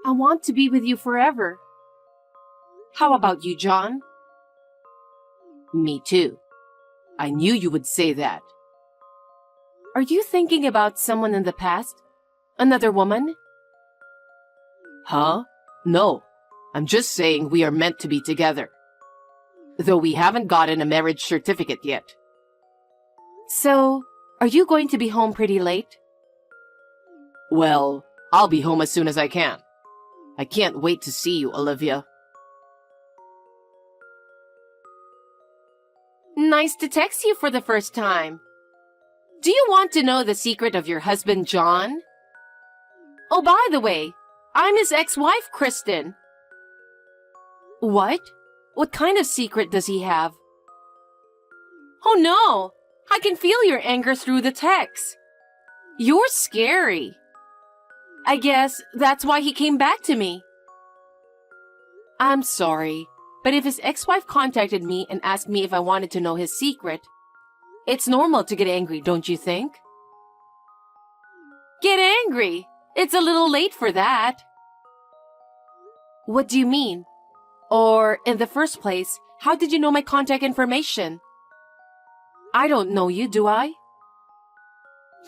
I want to be with you forever. How about you, John? Me too. I knew you would say that. Are you thinking about someone in the past? Another woman? Huh? No. I'm just saying we are meant to be together. Though we haven't gotten a marriage certificate yet. So, are you going to be home pretty late? Well, I'll be home as soon as I can. I can't wait to see you, Olivia. Nice to text you for the first time. Do you want to know the secret of your husband, John? Oh, by the way, I'm his ex-wife, Kristen. What? What kind of secret does he have? Oh no! I can feel your anger through the text. You're scary. I guess that's why he came back to me. I'm sorry, but if his ex-wife contacted me and asked me if I wanted to know his secret, it's normal to get angry, don't you think? Get angry? It's a little late for that. What do you mean? Or, in the first place, how did you know my contact information? I don't know you, do I?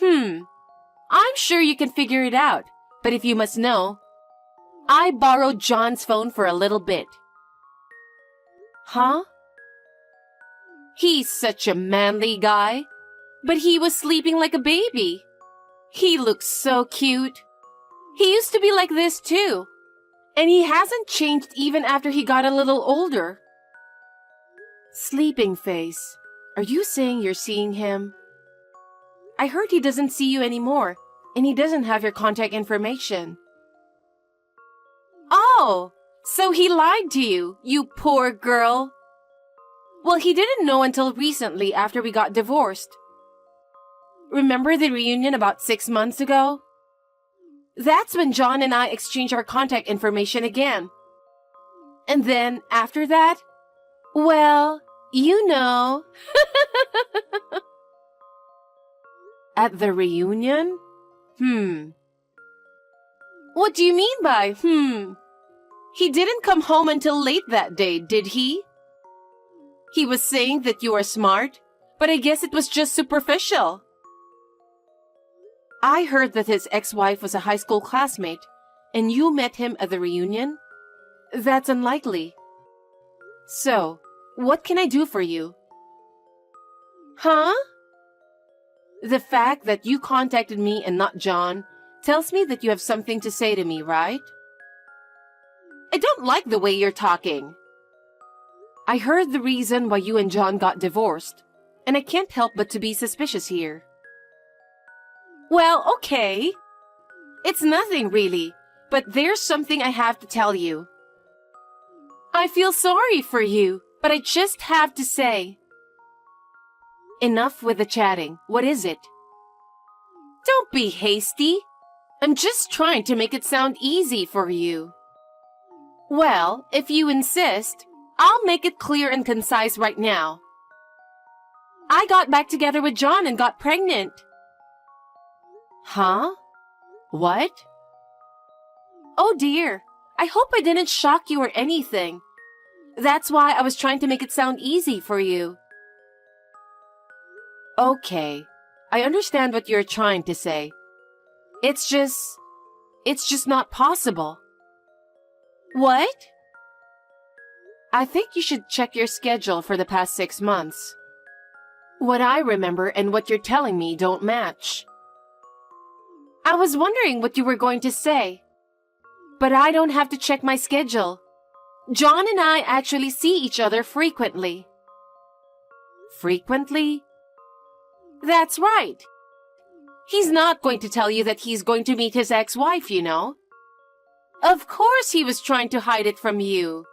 I'm sure you can figure it out, but if you must know, I borrowed John's phone for a little bit. Huh? He's such a manly guy, but he was sleeping like a baby. He looks so cute. He used to be like this too, and he hasn't changed even after he got a little older. Sleeping face. Are you saying you're seeing him? I heard he doesn't see you anymore, and he doesn't have your contact information. Oh, so he lied to you, you poor girl. Well, he didn't know until recently after we got divorced. Remember the reunion about 6 months ago? That's when John and I exchanged our contact information again. And then, after that, well, you know. At the reunion? What do you mean by, He didn't come home until late that day, did he? He was saying that you are smart, but I guess it was just superficial. I heard that his ex-wife was a high school classmate, and you met him at the reunion? That's unlikely. So, what can I do for you? Huh? The fact that you contacted me and not John tells me that you have something to say to me, right? I don't like the way you're talking. I heard the reason why you and John got divorced, and I can't help but to be suspicious here. Well, okay. It's nothing really, but there's something I have to tell you. I feel sorry for you, but I just have to say. Enough with the chatting. What is it? Don't be hasty. I'm just trying to make it sound easy for you. Well, if you insist, I'll make it clear and concise right now. I got back together with John and got pregnant. Huh? What? Oh dear, I hope I didn't shock you or anything. That's why I was trying to make it sound easy for you. Okay, I understand what you're trying to say. It's just not possible. What? I think you should check your schedule for the past 6 months. What I remember and what you're telling me don't match. I was wondering what you were going to say. But I don't have to check my schedule. John and I actually see each other frequently. Frequently? That's right. He's not going to tell you that he's going to meet his ex-wife, you know. Of course he was trying to hide it from you.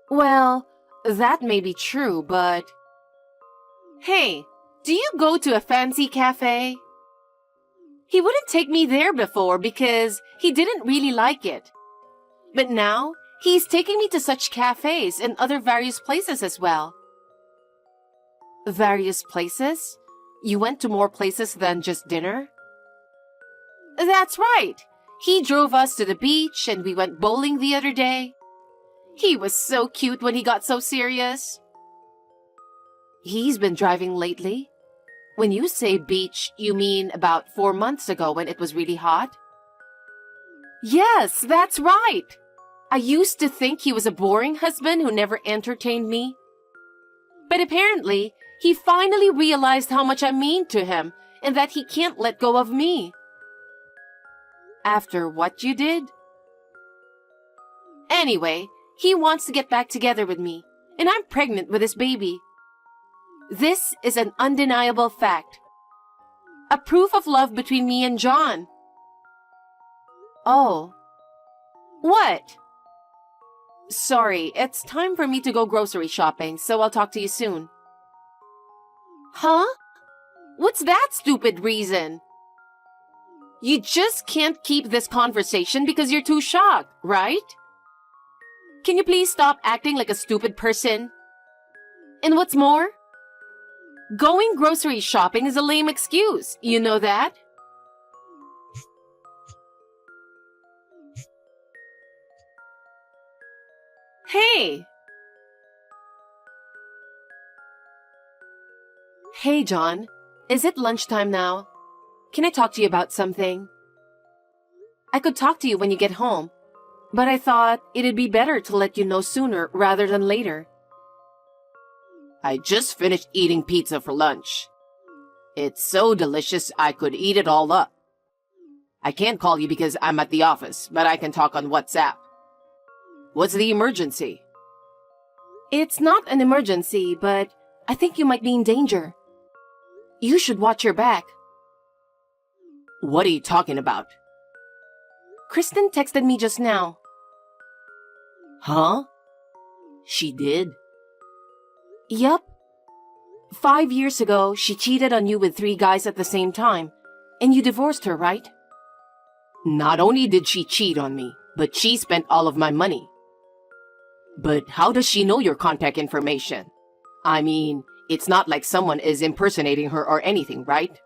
Well, that may be true, but... Hey, do you go to a fancy cafe? He wouldn't take me there before because he didn't really like it. But now, he's taking me to such cafes and other various places as well. Various places? You went to more places than just dinner? That's right. He drove us to the beach and we went bowling the other day. He was so cute when he got so serious. He's been driving lately. When you say beach, you mean about 4 months ago when it was really hot? Yes, that's right. I used to think he was a boring husband who never entertained me. But apparently, he finally realized how much I mean to him and that he can't let go of me. After what you did? Anyway, he wants to get back together with me, and I'm pregnant with his baby. This is an undeniable fact. A proof of love between me and John. Oh. What? Sorry, it's time for me to go grocery shopping, so I'll talk to you soon. Huh? What's that stupid reason? You just can't keep this conversation because you're too shocked, right? Can you please stop acting like a stupid person? And what's more? Going grocery shopping is a lame excuse. You know that? Hey! Hey, John. Is it lunchtime now? Can I talk to you about something? I could talk to you when you get home, but I thought it'd be better to let you know sooner rather than later. I just finished eating pizza for lunch. It's so delicious I could eat it all up. I can't call you because I'm at the office, but I can talk on WhatsApp. What's the emergency? It's not an emergency, but I think you might be in danger. You should watch your back. What are you talking about? Kristen texted me just now. Huh? She did? Yup. 5 years ago, she cheated on you with 3 guys at the same time, and you divorced her, right? Not only did she cheat on me, but she spent all of my money. But how does she know your contact information? I mean, it's not like someone is impersonating her or anything, right?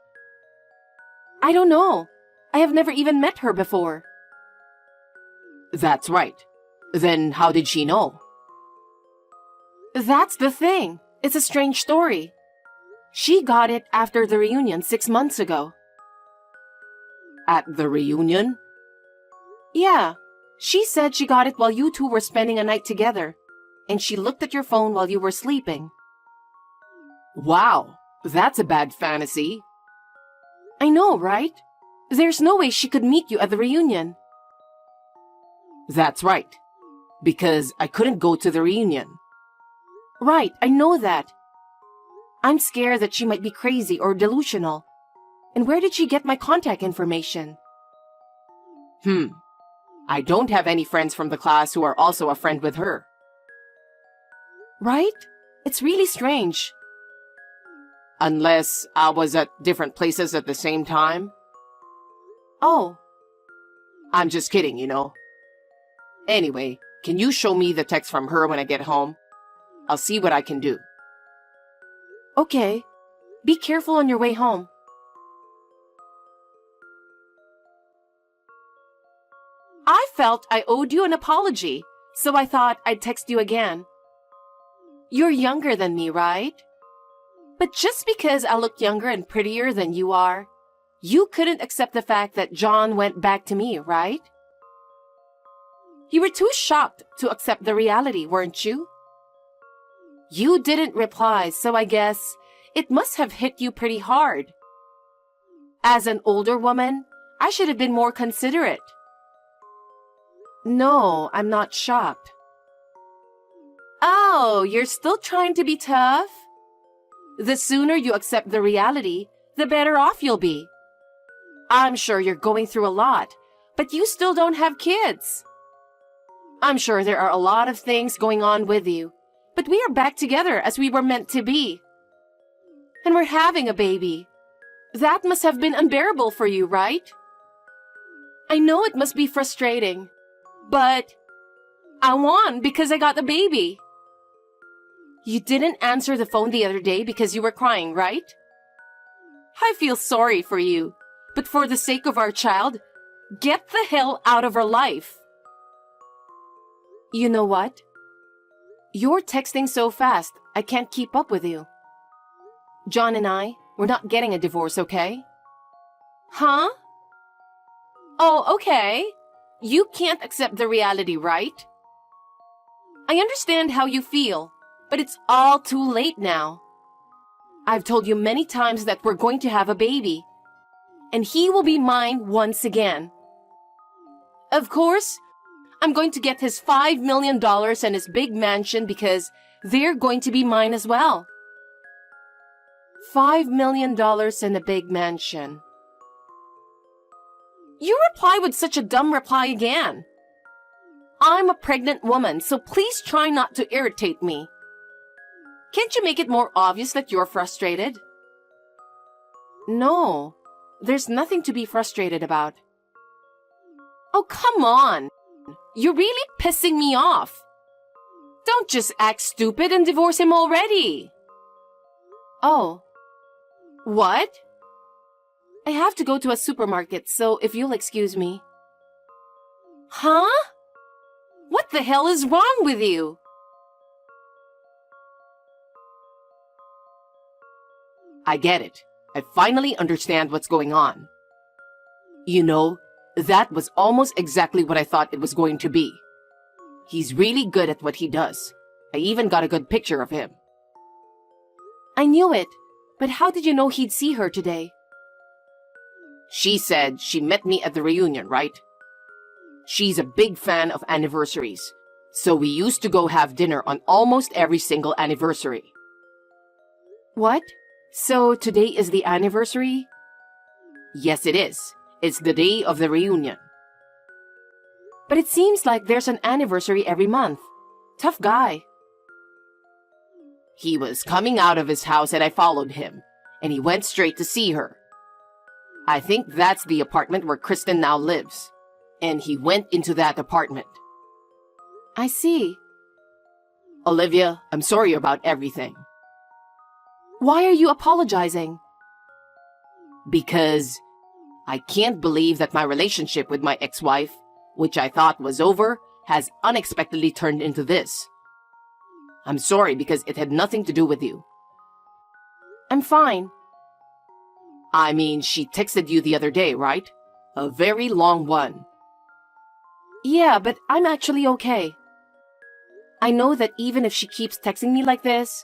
I don't know. I have never even met her before. That's right. Then how did she know? That's the thing. It's a strange story. She got it after the reunion 6 months ago. At the reunion? Yeah. She said she got it while you two were spending a night together, and she looked at your phone while you were sleeping. Wow, that's a bad fantasy. I know, right? There's no way she could meet you at the reunion. That's right. Because I couldn't go to the reunion. Right, I know that. I'm scared that she might be crazy or delusional. And where did she get my contact information? I don't have any friends from the class who are also a friend with her. Right? It's really strange. Unless I was at different places at the same time. Oh. I'm just kidding, you know. Anyway, can you show me the text from her when I get home? I'll see what I can do. Okay. Be careful on your way home. I felt I owed you an apology, so I thought I'd text you again. You're younger than me, right? But just because I look younger and prettier than you are, you couldn't accept the fact that John went back to me, right? You were too shocked to accept the reality, weren't you? You didn't reply, so I guess it must have hit you pretty hard. As an older woman, I should have been more considerate. No, I'm not shocked. Oh, you're still trying to be tough? The sooner you accept the reality, the better off you'll be. I'm sure you're going through a lot, but you still don't have kids. I'm sure there are a lot of things going on with you, but we are back together as we were meant to be. And we're having a baby. That must have been unbearable for you, right? I know it must be frustrating, but I won because I got the baby. You didn't answer the phone the other day because you were crying, right? I feel sorry for you, but for the sake of our child, Get the hell out of her life. You know what? You're texting so fast, I can't keep up with you. John and we're not getting a divorce, okay? Huh? Oh, okay. You can't accept the reality, right? I understand how you feel, but it's all too late now. I've told you many times that we're going to have a baby, and he will be mine once again. Of course, I'm going to get his $5 million and his big mansion because they're going to be mine as well. $5 million and a big mansion. You reply with such a dumb reply again. I'm a pregnant woman, so please try not to irritate me. Can't you make it more obvious that you're frustrated? No, there's nothing to be frustrated about. Oh, come on. You're really pissing me off. Don't just act stupid and divorce him already. Oh. What? I have to go to a supermarket, so if you'll excuse me. Huh? What the hell is wrong with you? I get it. I finally understand what's going on. You know, that was almost exactly what I thought it was going to be. He's really good at what he does. I even got a good picture of him. I knew it, but how did you know he'd see her today? She said she met me at the reunion, right? She's a big fan of anniversaries, so we used to go have dinner on almost every single anniversary. What? So today is the anniversary? Yes, it is. It's the day of the reunion. But it seems like there's an anniversary every month. Tough guy. He was coming out of his house and I followed him, and he went straight to see her. I think that's the apartment where Kristen now lives, and he went into that apartment. I see. Olivia, I'm sorry about everything. Why are you apologizing? Because I can't believe that my relationship with my ex-wife, which I thought was over, has unexpectedly turned into this. I'm sorry because it had nothing to do with you. I'm fine. I mean, she texted you the other day, right? A very long one. Yeah, but I'm actually okay. I know that even if she keeps texting me like this,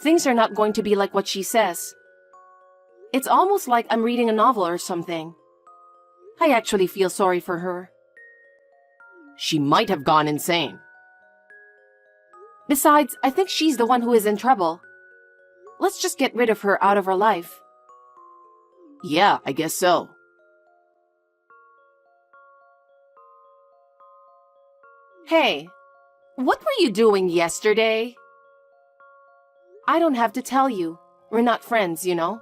things are not going to be like what she says. It's almost like I'm reading a novel or something. I actually feel sorry for her. She might have gone insane. Besides, I think she's the one who is in trouble. Let's just get rid of her out of our life. Yeah, I guess so. Hey, what were you doing yesterday? I don't have to tell you. We're not friends, you know.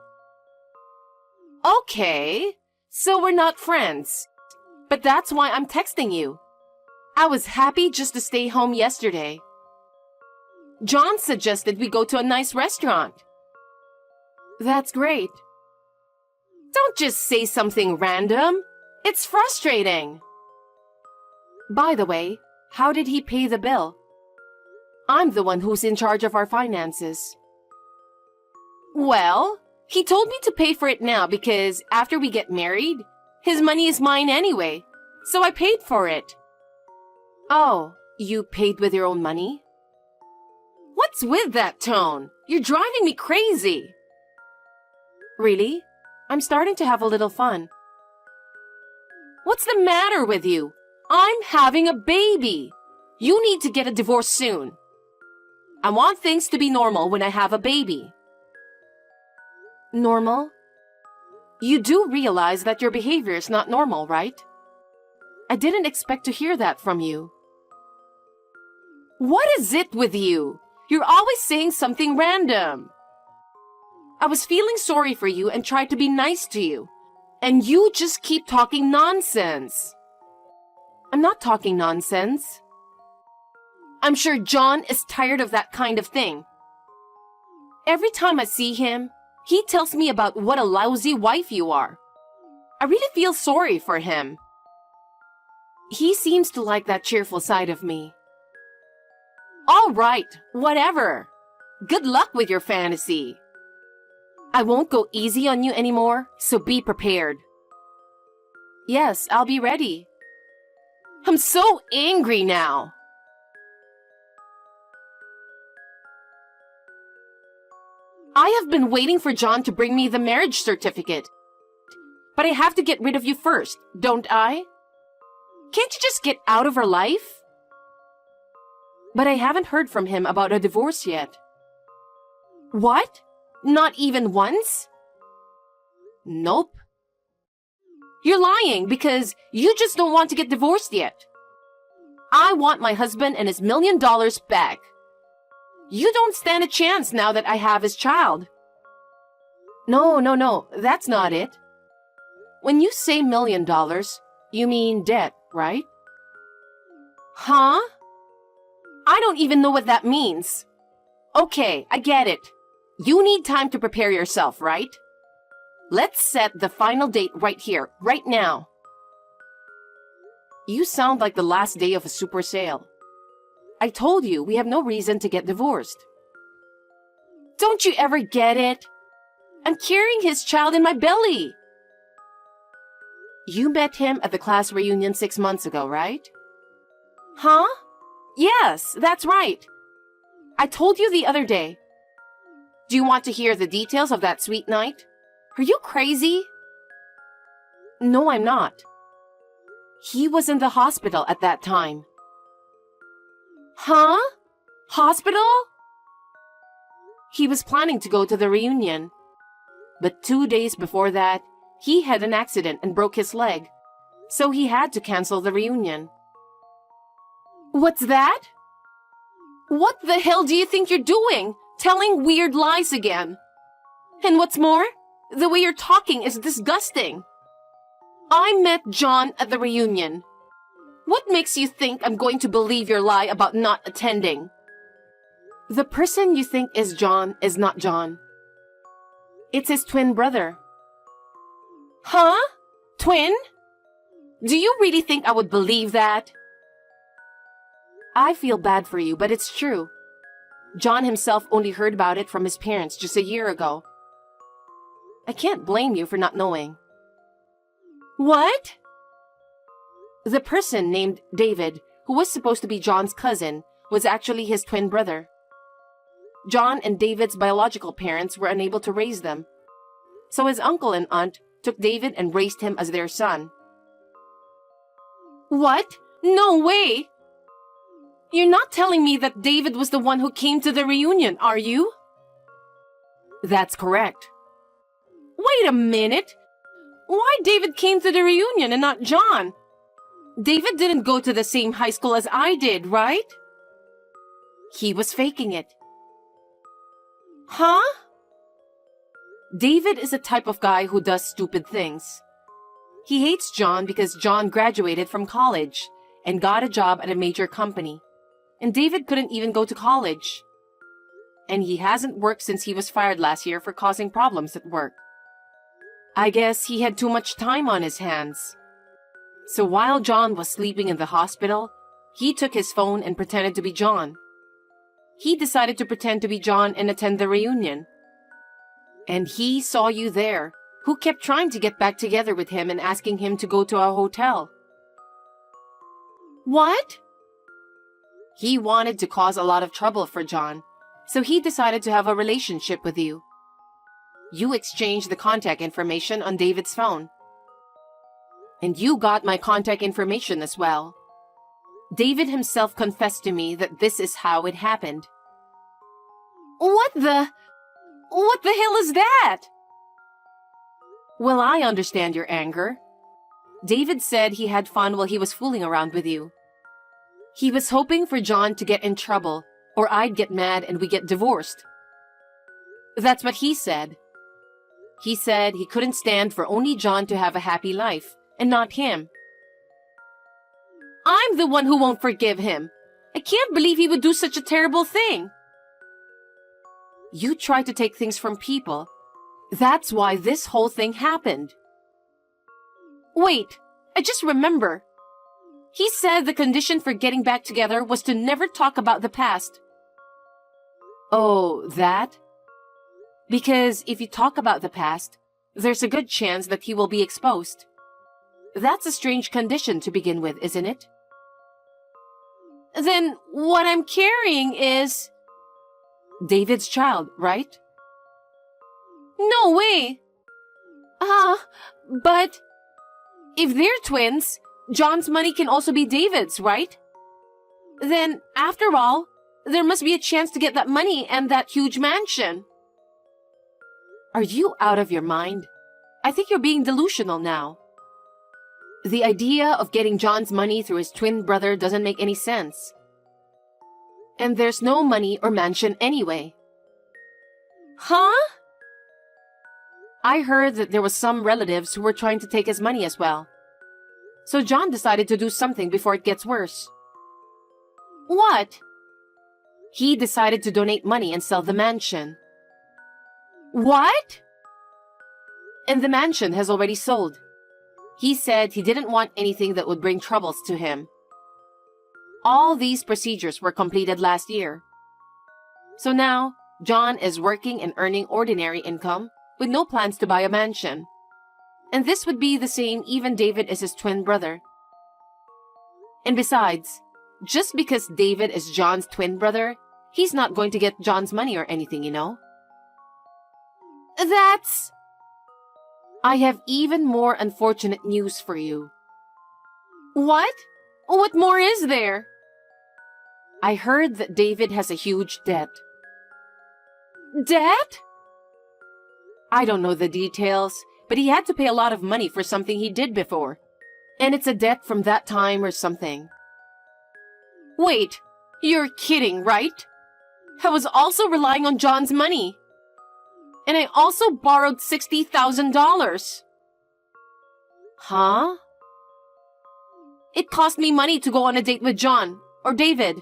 Okay, so we're not friends. But that's why I'm texting you. I was happy just to stay home yesterday. John suggested we go to a nice restaurant. That's great. Don't just say something random. It's frustrating. By the way, how did he pay the bill? I'm the one who's in charge of our finances. Well, he told me to pay for it now because after we get married, his money is mine anyway, so I paid for it. Oh, you paid with your own money? What's with that tone? You're driving me crazy. Really? I'm starting to have a little fun. What's the matter with you? I'm having a baby. You need to get a divorce soon. I want things to be normal when I have a baby. Normal? You do realize that your behavior is not normal, right? I didn't expect to hear that from you. What is it with you? You're always saying something random. I was feeling sorry for you and tried to be nice to you, and you just keep talking nonsense. I'm not talking nonsense. I'm sure John is tired of that kind of thing. Every time I see him, he tells me about what a lousy wife you are. I really feel sorry for him. He seems to like that cheerful side of me. All right, whatever. Good luck with your fantasy. I won't go easy on you anymore, so be prepared. Yes, I'll be ready. I'm so angry now. I have been waiting for John to bring me the marriage certificate. But I have to get rid of you first, don't I? Can't you just get out of her life? But I haven't heard from him about a divorce yet. What? Not even once? Nope. You're lying because you just don't want to get divorced yet. I want my husband and his $1 million back. You don't stand a chance now that I have his child. No, that's not it. When you say $1 million, you mean debt, right? Huh? I don't even know what that means. Okay, I get it. You need time to prepare yourself, right? Let's set the final date right here, right now. You sound like the last day of a super sale. I told you we have no reason to get divorced. Don't you ever get it? I'm carrying his child in my belly. You met him at the class reunion 6 months ago, right? Huh? Yes, that's right. I told you the other day. Do you want to hear the details of that sweet night? Are you crazy? No, I'm not. He was in the hospital at that time. Huh? Hospital? He was planning to go to the reunion. But 2 days before that, he had an accident and broke his leg. So he had to cancel the reunion. What's that? What the hell do you think you're doing? Telling weird lies again. And what's more, the way you're talking is disgusting. I met John at the reunion. What makes you think I'm going to believe your lie about not attending? The person you think is John is not John. It's his twin brother. Huh? Twin? Do you really think I would believe that? I feel bad for you, but it's true. John himself only heard about it from his parents just a year ago. I can't blame you for not knowing. What? The person named David, who was supposed to be John's cousin, was actually his twin brother. John and David's biological parents were unable to raise them. So his uncle and aunt took David and raised him as their son. What? No way! You're not telling me that David was the one who came to the reunion, are you? That's correct. Wait a minute! Why David came to the reunion and not John? David didn't go to the same high school as I did, right? He was faking it. Huh? David is a type of guy who does stupid things. He hates John because John graduated from college and got a job at a major company. And David couldn't even go to college. And he hasn't worked since he was fired last year for causing problems at work. I guess he had too much time on his hands. So while John was sleeping in the hospital, he took his phone and pretended to be John. He decided to pretend to be John and attend the reunion. And he saw you there, who kept trying to get back together with him and asking him to go to a hotel. What? He wanted to cause a lot of trouble for John, so he decided to have a relationship with you. You exchanged the contact information on David's phone. And you got my contact information as well. David himself confessed to me that this is how it happened. What the hell is that? Well, I understand your anger. David said he had fun while he was fooling around with you. He was hoping for John to get in trouble, or I'd get mad and we get divorced. That's what he said. He said he couldn't stand for only John to have a happy life, and not him. I'm the one who won't forgive him. I can't believe he would do such a terrible thing. You try to take things from people. That's why this whole thing happened. Wait, I just remember. He said the condition for getting back together was to never talk about the past. Oh, that? Because if you talk about the past, there's a good chance that he will be exposed. That's a strange condition to begin with, isn't it? Then what I'm carrying is David's child, right? no way. But if they're twins, John's money can also be David's, right? Then, after all, there must be a chance to get that money and that huge mansion. Are you out of your mind? I think you're being delusional now. The idea of getting John's money through his twin brother doesn't make any sense. And there's no money or mansion anyway. Huh? I heard that there was some relatives who were trying to take his money as well. So John decided to do something before it gets worse. What? He decided to donate money and sell the mansion. What? And the mansion has already sold. He said he didn't want anything that would bring troubles to him. All these procedures were completed last year. So now, John is working and earning ordinary income with no plans to buy a mansion. And this would be the same even David is his twin brother. And besides, just because David is John's twin brother, he's not going to get John's money or anything, you know? That's... I have even more unfortunate news for you. What? What more is there? I heard that David has a huge debt. Debt? I don't know the details, but he had to pay a lot of money for something he did before. And it's a debt from that time or something. Wait, you're kidding, right? I was also relying on John's money. And I also borrowed $60,000. Huh? It cost me money to go on a date with John, or David.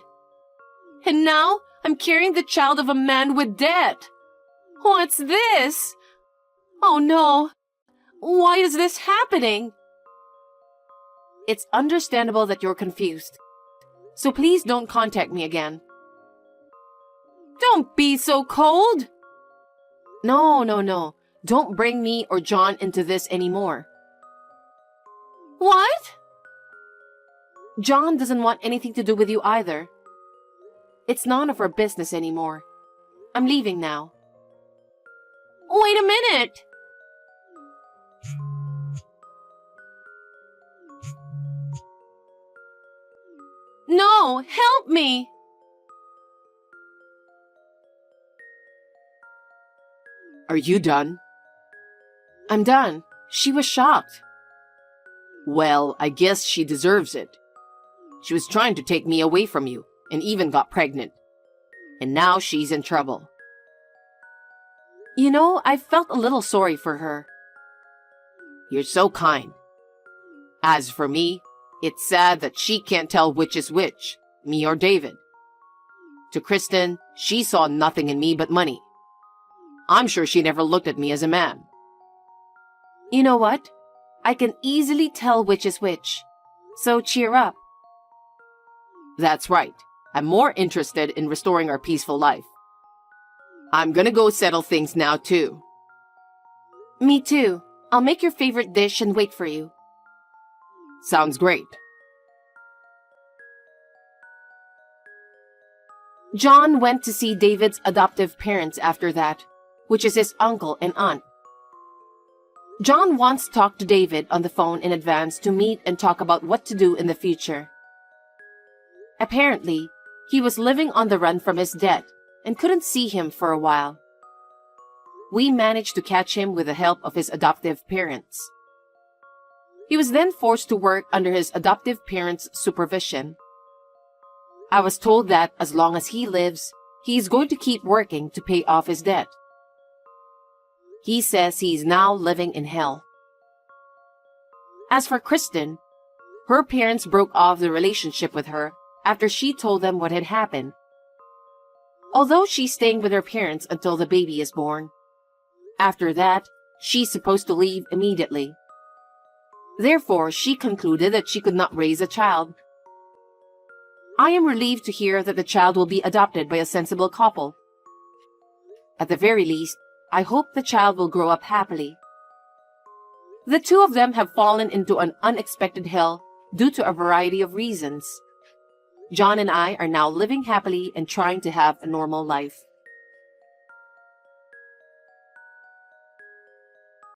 And now, I'm carrying the child of a man with debt. What's this? Oh no. Why is this happening? It's understandable that you're confused. So please don't contact me again. Don't be so cold. No. Don't bring me or John into this anymore. What? John doesn't want anything to do with you either. It's none of our business anymore. I'm leaving now. Wait a minute. No, help me. Are you done? I'm done. She was shocked. Well, I guess she deserves it. She was trying to take me away from you and even got pregnant. And now she's in trouble. You know, I felt a little sorry for her. You're so kind. As for me, it's sad that she can't tell which is which, me or David. To Kristen, she saw nothing in me but money. I'm sure she never looked at me as a man. You know what? I can easily tell which is which. So cheer up. That's right. I'm more interested in restoring our peaceful life. I'm gonna go settle things now, too. Me too. I'll make your favorite dish and wait for you. Sounds great. John went to see David's adoptive parents after that, which is his uncle and aunt. John once talked to David on the phone in advance to meet and talk about what to do in the future. Apparently, he was living on the run from his debt and couldn't see him for a while. We managed to catch him with the help of his adoptive parents. He was then forced to work under his adoptive parents' supervision. I was told that as long as he lives, he's going to keep working to pay off his debt. He says he's now living in hell. As for Kristen, her parents broke off the relationship with her after she told them what had happened. Although she's staying with her parents until the baby is born. After that, she's supposed to leave immediately. Therefore, she concluded that she could not raise a child I am relieved to hear that the child will be adopted by a sensible couple. At the very least, I hope the child will grow up happily. The two of them have fallen into an unexpected hell due to a variety of reasons. John and I are now living happily and trying to have a normal life.